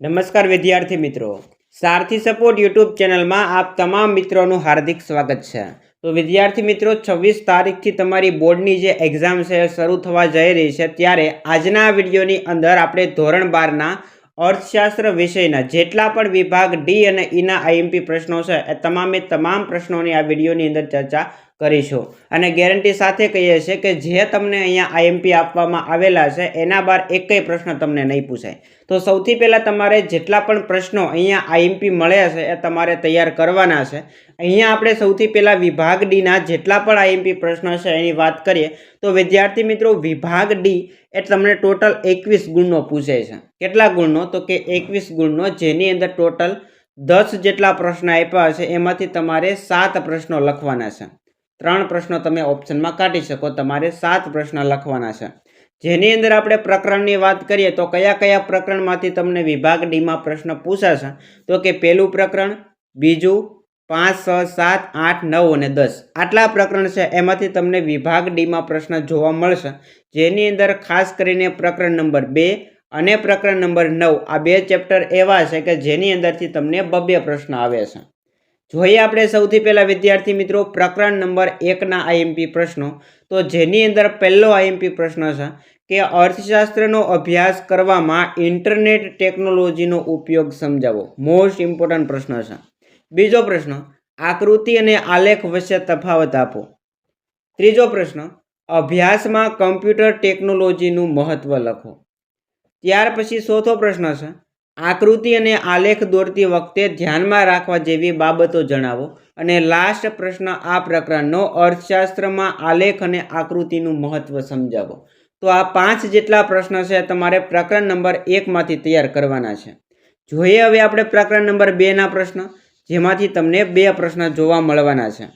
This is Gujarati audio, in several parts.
નમસ્કાર વિદ્યાર્થી મિત્રો, સારથી સપોર્ટ યુટ્યુબ ચેનલમાં આપ તમામ મિત્રોનું હાર્દિક સ્વાગત છે। તો વિદ્યાર્થી મિત્રો, 26 તારીખથી તમારી બોર્ડની જે એક્ઝામ છે એ શરૂ થવા જઈ રહી છે, ત્યારે આજના વિડીયોની અંદર આપણે ધોરણ 12ના અર્થશાસ્ત્ર વિષયના જેટલા પણ વિભાગ ડી અને ઈના આઈએમપી પ્રશ્નો છે એ તમામ પ્રશ્નોની આ વિડીયોની અંદર ચર્ચા કરીશું અને ગેરંટી સાથે કહીએ છીએ કે જે તમને અહીંયા આઈએમપી આપવામાં આવેલા છે એના બહાર એકય પ્રશ્ન તમને નહીં પૂછાય। તો સૌથી પહેલાં તમારે જેટલા પણ પ્રશ્નો અહીંયા આઈએમપી મળ્યા છે એ તમારે તૈયાર કરવાના છે। અહીંયા આપણે સૌથી પહેલાં વિભાગ ડીના જેટલા પણ આઈએમપી પ્રશ્નો છે એની વાત કરીએ તો વિદ્યાર્થી મિત્રો, વિભાગ ડી એ તમને ટોટલ 21 ગુણનો પૂછે છે। કેટલા ગુણનો? તો કે 21 ગુણનો, જેની અંદર ટોટલ 10 જેટલા પ્રશ્ન આપ્યા છે, એમાંથી તમારે 7 પ્રશ્નો લખવાના છે। 3 પ્રશ્નો તમે ઓપ્શનમાં કાઢી શકો, તમારે 7 પ્રશ્ન લખવાના છે। જેની અંદર આપણે પ્રકરણની વાત કરીએ તો કયા કયા પ્રકરણમાંથી તમને વિભાગ ડીમાં પ્રશ્ન પૂછાશે? તો કે પહેલું પ્રકરણ, બીજું, 5, 6, 7, 8, 9 અને 10 આટલા પ્રકરણ છે એમાંથી તમને વિભાગ ડીમાં પ્રશ્ન જોવા મળશે। જેની અંદર ખાસ કરીને પ્રકરણ નંબર 2 અને પ્રકરણ નંબર 9 આ બે ચેપ્ટર એવા છે કે જેની અંદરથી તમને 2 પ્રશ્ન આવે છે। જોઈએ આપણે સૌથી પહેલાં વિદ્યાર્થી મિત્રો પ્રકરણ નંબર 1ના આઈએમપી પ્રશ્નો। તો જેની અંદર પહેલો આઈએમપી પ્રશ્ન છે કે અર્થશાસ્ત્રનો અભ્યાસ કરવામાં ઇન્ટરનેટ ટેકનોલોજીનો ઉપયોગ સમજાવો। મોસ્ટ ઇમ્પોર્ટન્ટ પ્રશ્ન છે। બીજો પ્રશ્ન, આકૃતિ અને આલેખ વચ્ચે તફાવત આપો। ત્રીજો પ્રશ્ન, અભ્યાસમાં કમ્પ્યુટર ટેકનોલોજીનું મહત્વ લખો। ત્યાર પછી ચોથો પ્રશ્ન છે, આકૃતિ અને આલેખ દોરતી વખતે ધ્યાનમાં રાખવા જેવી બાબતો જણાવો। અને લાસ્ટ પ્રશ્ન આ પ્રકરણનો, અર્થશાસ્ત્રમાં આલેખ અને આકૃતિનું મહત્વ સમજાવો। તો આ 5 જેટલા પ્રશ્ન છે તમારે પ્રકરણ નંબર 1 માંથી તૈયાર કરવાના છે। જોઈએ હવે આપણે પ્રકરણ નંબર 2ના પ્રશ્ન, જેમાંથી તમને 2 પ્રશ્ન જોવા મળવાના છે।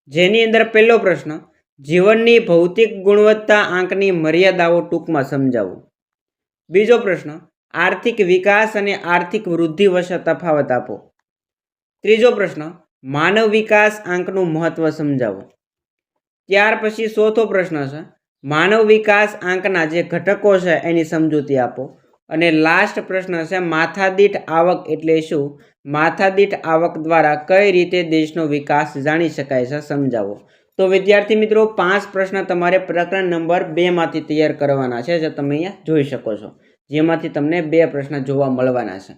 જેની અંદર પહેલો પ્રશ્ન, જીવનની ભૌતિક ગુણવત્તા આંકની મર્યાદાઓ ટૂંકમાં સમજાવો। બીજો પ્રશ્ન, આર્થિક વિકાસ અને આર્થિક વૃદ્ધિ વચ્ચે તફાવત આપો। ત્રીજો પ્રશ્ન, માનવ વિકાસ આંકનું મહત્વ સમજાવો। ત્યાર પછી ચોથો પ્રશ્ન છે, માનવ વિકાસ આંકના જે ઘટકો છે એની સમજૂતી આપો। અને લાસ્ટ પ્રશ્ન છે, માથાદીઠ આવક એટલે શું? માથાદીઠ આવક દ્વારા કઈ રીતે દેશનો વિકાસ જાણી શકાય છે, સમજાવો। તો વિદ્યાર્થી મિત્રો, 5 પ્રશ્ન તમારે પ્રકરણ નંબર 2 માંથી તૈયાર કરવાના છે, જે તમે અહીંયા જોઈ શકો છો, જેમાંથી તમને 2 પ્રશ્ન જોવા મળવાના છે।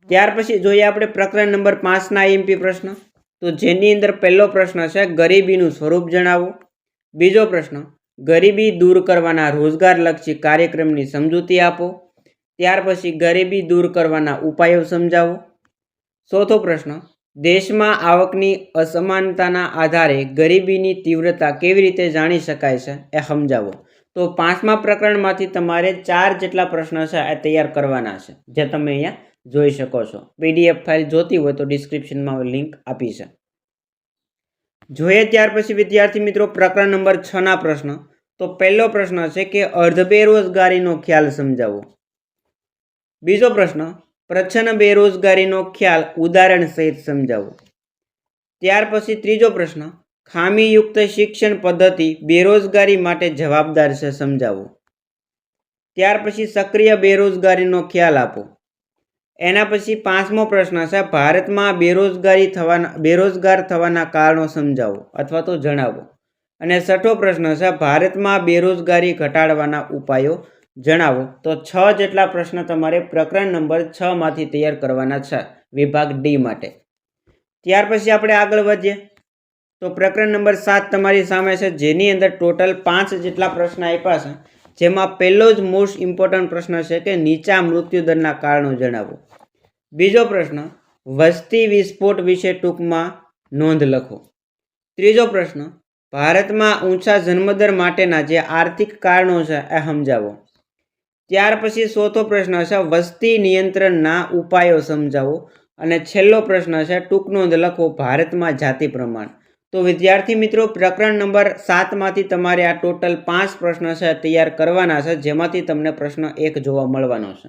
ત્યાર પછી જોઈએ આપણે પ્રકરણ નંબર 5ના આઈએમપી પ્રશ્ન। તો જેની અંદર પહેલો પ્રશ્ન છે, ગરીબીનું સ્વરૂપ જણાવો। બીજો પ્રશ્ન, ગરીબી દૂર કરવાના રોજગારલક્ષી કાર્યક્રમની સમજૂતી આપો। ત્યાર પછી ગરીબી દૂર કરવાના ઉપાયો સમજાવો। ચોથો પ્રશ્ન, દેશમાં આવકની અસમાનતાના આધારે ગરીબીની તીવ્રતા કેવી રીતે જાણી શકાય છે એ સમજાવો। તો 5મા પ્રકરણમાંથી તમારે 4 જેટલા પ્રશ્ન છે એ તૈયાર કરવાના છે, જે તમે અહીંયા જોઈ શકો છો। પીડીએફ ફાઇલ જોતી હોય તો ડિસ્ક્રિપ્શનમાં લિંક આપી છે। જોઈએ ત્યાર પછી વિદ્યાર્થી મિત્રો પ્રકરણ નંબર 6ના પ્રશ્ન। તો પહેલો પ્રશ્ન છે કે અર્ધ બેરોજગારીનો ખ્યાલ સમજાવો। બીજો પ્રશ્ન, પ્રચ્છન્ન બેરોજગારીનો ખ્યાલ ઉદાહરણ સહિત સમજાવો। ત્યાર પછી ત્રીજો પ્રશ્ન, ખામીયુક્ત શિક્ષણ પદ્ધતિ બેરોજગારી માટે જવાબદાર છે, સમજાવો। ત્યાર પછી સક્રિય બેરોજગારીનો ખ્યાલ આપો। એના પછી 5મો પ્રશ્ન છે, ભારતમાં બેરોજગાર થવાના કારણો સમજાવો અથવા તો જણાવો। અને 6થો પ્રશ્ન છે, ભારતમાં બેરોજગારી ઘટાડવાના ઉપાયો જણાવો। તો 6 જેટલા પ્રશ્ન તમારે પ્રકરણ નંબર 6 માંથી તૈયાર કરવાના છે વિભાગ ડી માટે। ત્યાર પછી આપણે આગળ વધીએ તો પ્રકરણ નંબર 7 તમારી સામે છે, જેની અંદર ટોટલ 5 જેટલા પ્રશ્ન આપ્યા છે, જેમાં પહેલો જ મોસ્ટ ઇમ્પોર્ટન્ટ પ્રશ્ન છે કે નીચા મૃત્યુદરના કારણો જણાવો। બીજો પ્રશ્ન, વસ્તી વિસ્ફોટ વિશે ટૂંકમાં નોંધ લખો। ત્રીજો પ્રશ્ન, ભારતમાં ઊંચા જન્મદર માટેના જે આર્થિક કારણો છે એ સમજાવો। ત્યાર પછી ચોથો પ્રશ્ન છે, વસ્તી નિયંત્રણના ઉપાયો સમજાવો। અને છેલ્લો પ્રશ્ન છે, ટૂંક નોંધ લખો, ભારતમાં જાતિ પ્રમાણ। તો વિદ્યાર્થી મિત્રો, પ્રકરણ નંબર 7 માંથી તમારે આ ટોટલ 5 પ્રશ્ન છે તૈયાર કરવાના છે, જેમાંથી તમને પ્રશ્ન 1 જોવા મળવાનો છે।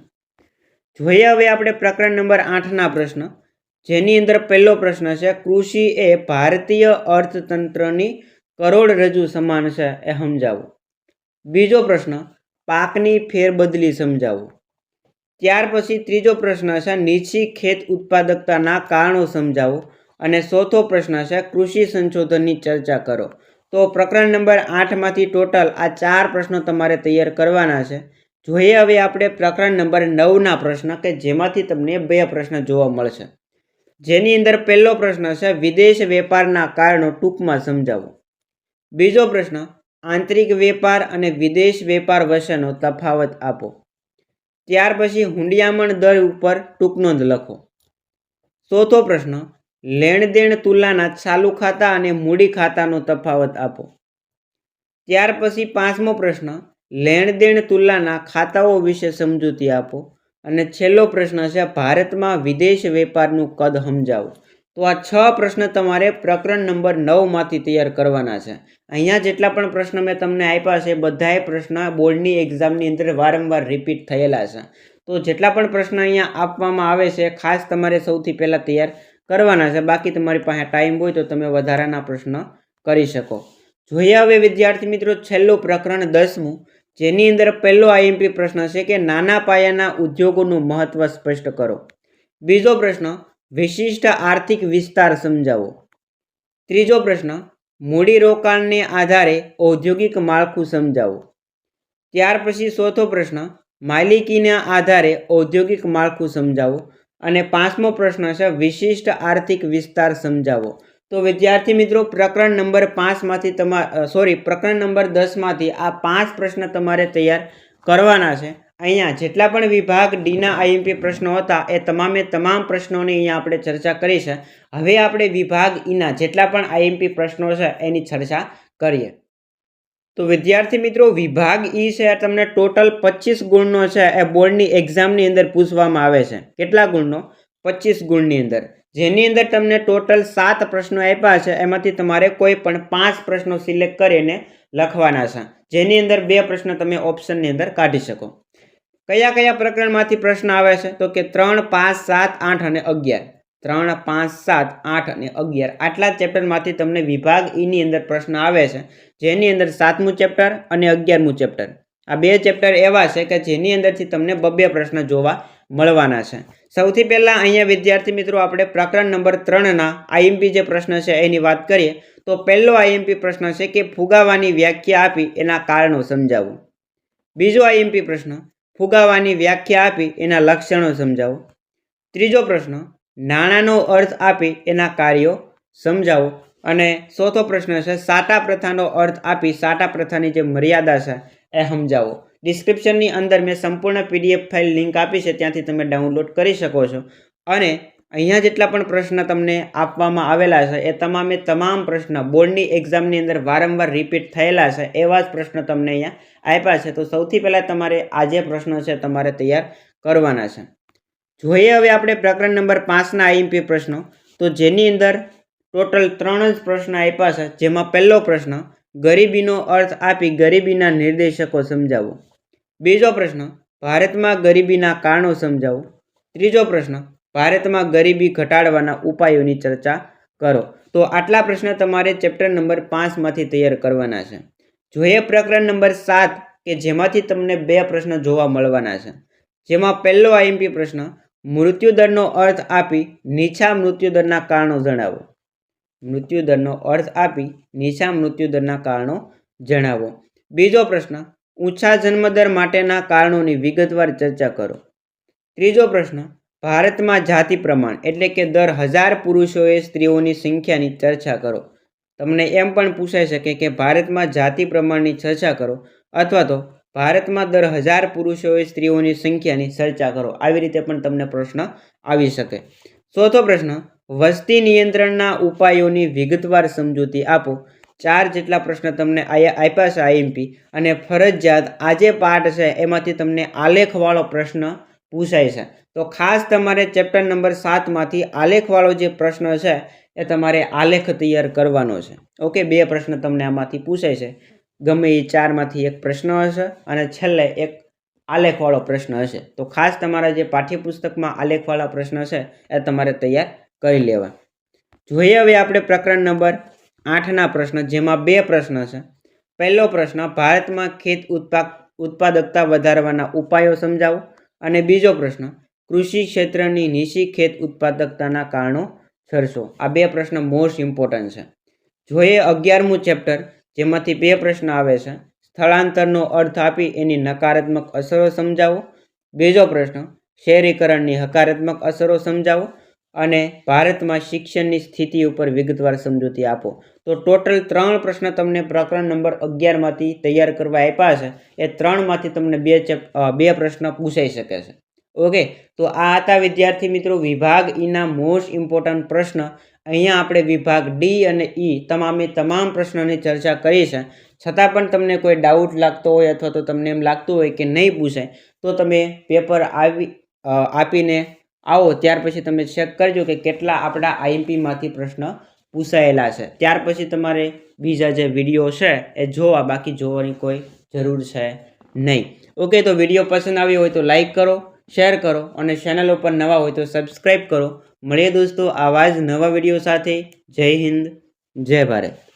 જોઈએ હવે આપણે પ્રકરણ નંબર 8ના પ્રશ્ન, જેની અંદર પહેલો પ્રશ્ન છે, કૃષિ એ ભારતીય અર્થતંત્રની કરોડરજ્જુ સમાન છે એ સમજાવો। બીજો પ્રશ્ન, પાકની ફેરબદલી સમજાવો। ત્યાર પછી ત્રીજો પ્રશ્ન છે નીચી ખેત ઉત્પાદકતાના કારણો સમજાવો અને ચોથો પ્રશ્ન છે કૃષિ સંશોધનની ચર્ચા કરો। તો પ્રકરણ નંબર 8માંથી ટોટલ આ 4 પ્રશ્નો તમારે તૈયાર કરવાના છે। જોઈએ હવે આપણે પ્રકરણ નંબર 9ના પ્રશ્ન કે જેમાંથી તમને 2 પ્રશ્ન જોવા મળશે, જેની અંદર પહેલો પ્રશ્ન છે વિદેશ વેપારના કારણો ટૂંકમાં સમજાવો। બીજો પ્રશ્ન આંતરિક વેપાર અને વિદેશ વેપાર વચ્ચેનો તફાવત આપો। ત્યાર પછી હુંડિયામણ દર ઉપર ટૂંક નોંધ લખો। ચોથો પ્રશ્ન લેણ દેણ તુલના ચાલુ ખાતા અને મૂડી ખાતાનો તફાવત આપો। ત્યાર પછી પાંચમો પ્રશ્ન લેણ દેણ તુલના ખાતાઓ વિશે સમજૂતી આપો। અને છેલ્લો પ્રશ્ન છે ભારતમાં વિદેશ વેપારનું કદ સમજાવો। તો આ 6 પ્રશ્ન તમારે પ્રકરણ નંબર 9માંથી તૈયાર કરવાના છે। અહીંયા જેટલા પણ પ્રશ્ન મેં તમને આપ્યા છે બધાય પ્રશ્ન બોર્ડની એક્ઝામની અંદર વારંવાર રિપીટ થયેલા છે। તો જેટલા પણ પ્રશ્ન અહીંયા આપવામાં આવે છે ખાસ તમારે સૌથી પહેલાં તૈયાર કરવાના છે, બાકી તમારી પાસે ટાઈમ હોય તો તમે વધારાના પ્રશ્ન કરી શકો। જોઈએ હવે વિદ્યાર્થી મિત્રો છેલ્લું પ્રકરણ 10મું, જેની અંદર પહેલો આઈએમપી પ્રશ્ન છે કે નાના પાયાના ઉદ્યોગોનું મહત્વ સ્પષ્ટ કરો। બીજો પ્રશ્ન વિશિષ્ટ આર્થિક વિસ્તાર સમજાવો। ત્રીજો પ્રશ્ન મૂડીરોકાણને આધારે ઔદ્યોગિક માળખું સમજાવો। ત્યાર પછી ચોથો પ્રશ્ન માલિકીના આધારે ઔદ્યોગિક માળખું સમજાવો। અને પાંચમો પ્રશ્ન છે વિશિષ્ટ આર્થિક વિસ્તાર સમજાવો। તો વિદ્યાર્થી મિત્રો પ્રકરણ નંબર 5માંથી પ્રકરણ નંબર 10માંથી આ 5 પ્રશ્ન તમારે તૈયાર કરવાના છે। અહીંયા જેટલા પણ વિભાગ ડીના આઈએમપી પ્રશ્નો હતા એ તમામે તમામ પ્રશ્નોની અહીંયા આપણે ચર્ચા કરી છે। હવે આપણે વિભાગ ઈના જેટલા પણ આઈએમપી પ્રશ્નો છે એની ચર્ચા કરીએ। તો વિદ્યાર્થી મિત્રો વિભાગ ઈ છે તમને ટોટલ 25 ગુણનો છે એ બોર્ડની એક્ઝામની અંદર પૂછવામાં આવે છે। કેટલા ગુણનો? 25 ગુણની અંદર, જેની અંદર તમને ટોટલ 7 પ્રશ્નો આપ્યા છે, એમાંથી તમારે કોઈ પણ 5 પ્રશ્નો સિલેક્ટ કરીને લખવાના છે, જેની અંદર 2 પ્રશ્ન તમે ઓપ્શનની અંદર કાઢી શકો। કયા કયા પ્રકરણમાંથી પ્રશ્ન આવે છે? તો કે 3, 5, 7, 8 અને 11। 3, 5, 7, 8 અને 11 આટલા ચેપ્ટરમાંથી તમને વિભાગ ઈની અંદર પ્રશ્ન આવે છે, જેની અંદર 7મું ચેપ્ટર અને 11મું ચેપ્ટર આ 2 ચેપ્ટર એવા છે કે જેની અંદરથી તમને 2 પ્રશ્ન જોવા મળવાના છે। સૌથી પહેલાં અહીંયા વિદ્યાર્થી મિત્રો આપણે પ્રકરણ નંબર 3ના આઈએમપી જે પ્રશ્ન છે એની વાત કરીએ તો પહેલો આઈએમપી પ્રશ્ન છે કે ફુગાવાની વ્યાખ્યા આપી એના કારણો સમજાવો। બીજો આઈએમપી પ્રશ્ન ફુગાવાની વ્યાખ્યા આપી એના લક્ષણો સમજાવો। ત્રીજો પ્રશ્ન નાણાંનો અર્થ આપી એના કાર્યો સમજાવો। અને ચોથો પ્રશ્ન છે સાટા પ્રથાનો અર્થ આપી સાટા પ્રથાની જે મર્યાદા છે એ સમજાવો। ડિસ્ક્રિપ્શનની અંદર મેં સંપૂર્ણ પીડીએફ ફાઇલ લિંક આપી છે, ત્યાંથી તમે ડાઉનલોડ કરી શકો છો। અને અહીંયા જેટલા પણ પ્રશ્ન તમને આપવામાં આવેલા છે એ તમામે તમામ પ્રશ્ન બોર્ડની એક્ઝામની અંદર વારંવાર રિપીટ થયેલા છે એવા જ પ્રશ્ન તમને અહીંયા આપ્યા છે। તો સૌથી પહેલાં તમારે આ જે પ્રશ્નો છે તમારે તૈયાર કરવાના છે। જોઈએ હવે આપણે પ્રકરણ નંબર 5ના આઈએમપી પ્રશ્નો, તો જેની અંદર ટોટલ 3 જ પ્રશ્ન આપ્યા છે, જેમાં પહેલો પ્રશ્ન ગરીબીનો અર્થ આપી ગરીબીના નિર્દેશકો સમજાવો। બીજો પ્રશ્ન ભારતમાં ગરીબીના કારણો સમજાવો। ત્રીજો પ્રશ્ન ભારતમાં ગરીબી ઘટાડવાના ઉપાયોની ચર્ચા કરો। તો આટલા પ્રશ્ન તમારે ચેપ્ટર નંબર 5માંથી તૈયાર કરવાના છે। જોઈએ પ્રકરણ નંબર 7 કે જેમાંથી તમને 2 પ્રશ્ન જોવા મળવાના છે, જેમાં પહેલો આઈએમપી પ્રશ્ન મૃત્યુદરનો અર્થ આપી નીચા મૃત્યુદરના કારણો જણાવો। મૃત્યુદરનો અર્થ આપી નીચા મૃત્યુદરના કારણો જણાવો। બીજો પ્રશ્ન ઊંચા જન્મદર માટેના કારણોની વિગતવાર ચર્ચા કરો। ત્રીજો પ્રશ્ન ભારતમાં જાતિ પ્રમાણ એટલે કે દર 1000 પુરુષોએ સ્ત્રીઓની સંખ્યાની ચર્ચા કરો। તમને એમ પણ પૂછાઈ શકે કે ભારતમાં જાતિ પ્રમાણની ચર્ચા કરો અથવા તો ભારતમાં દર 1000 પુરુષોએ સ્ત્રીઓની સંખ્યાની ચર્ચા કરો, આવી રીતે પણ તમને પ્રશ્ન આવી શકે। ચોથો પ્રશ્ન વસ્તી નિયંત્રણના ઉપાયોની વિગતવાર સમજૂતી આપો। 4 જેટલા પ્રશ્ન તમને આપ્યા છે આઈએમપી, અને ફરજિયાત આ જે પાર્ટ છે એમાંથી તમને આલેખવાળો પ્રશ્ન પૂછાય છે। તો ખાસ તમારે ચેપ્ટર નંબર 7માંથી આલેખવાળો જે પ્રશ્ન છે એ તમારે આલેખ તૈયાર કરવાનો છે। ઓકે, 2 પ્રશ્ન તમને આમાંથી પૂછાય છે, ગમે એ 4માંથી એક પ્રશ્ન હશે અને છેલ્લે એક આલેખવાળો પ્રશ્ન હશે। તો ખાસ તમારા જે પાઠ્યપુસ્તકમાં આલેખવાળા પ્રશ્ન છે એ તમારે તૈયાર કરી લેવા। જોઈએ હવે આપણે પ્રકરણ નંબર 8ના પ્રશ્ન, જેમાં 2 પ્રશ્ન છે। પહેલો પ્રશ્ન ભારતમાં ખેત ઉત્પાદકતા વધારવાના ઉપાયો સમજાવો। અને બીજો પ્રશ્ન, કૃષિ ક્ષેત્રની નીચી ખેત ઉત્પાદકતાના કારણો છરશો. આ બે પ્રશ્ન મોસ્ટ ઇમ્પોર્ટન્ટ છે. જોઈએ 11મું ચેપ્ટર, જેમાંથી બે પ્રશ્ન આવે છે. સ્થળાંતરનો અર્થ આપી એની નકારાત્મક અસરો સમજાવો. બીજો પ્રશ્ન, શહેરીકરણની હકારાત્મક અસરો સમજાવો. અને ભારતમાં શિક્ષણની સ્થિતિ ઉપર વિગતવાર સમજૂતી આપો. તો ટોટલ 3 પ્રશ્ન તમને પ્રકરણ નંબર 11માંથી તૈયાર કરવા આપ્યા છે. એ 3માંથી તમને બે પ્રશ્ન પૂછાઈ શકે છે. ઓકે, તો આ હતા વિદ્યાર્થી મિત્રો વિભાગ ઈના મોસ્ટ ઇમ્પોર્ટન્ટ પ્રશ્ન. અહીંયા આપણે વિભાગ ડી અને ઈ તમામ પ્રશ્નોની ચર્ચા કરી છે. છતાં પણ તમને કોઈ ડાઉટ લાગતો હોય અથવા તો તમને એમ લાગતું હોય કે નહીં પૂછાય, તો તમે પેપર આપીને આવો ત્યાર પછી તમે ચેક કરજો કે કેટલા આપણા આઈએમપીમાંથી પ્રશ્ન પૂછાયેલા છે. ત્યાર પછી તમારે બીજા જે વિડીયો છે એ જોવા, બાકી જોવાની કોઈ જરૂર છે નહીં. ઓકે, તો વિડીયો પસંદ આવ્યો હોય તો લાઈક કરો, શેર કરો અને ચેનલ ઉપર નવા હોય તો સબસ્ક્રાઈબ કરો. મળીએ દોસ્તો આવા જ નવા વિડીયો સાથે. જય હિન્દ, જય ભારત.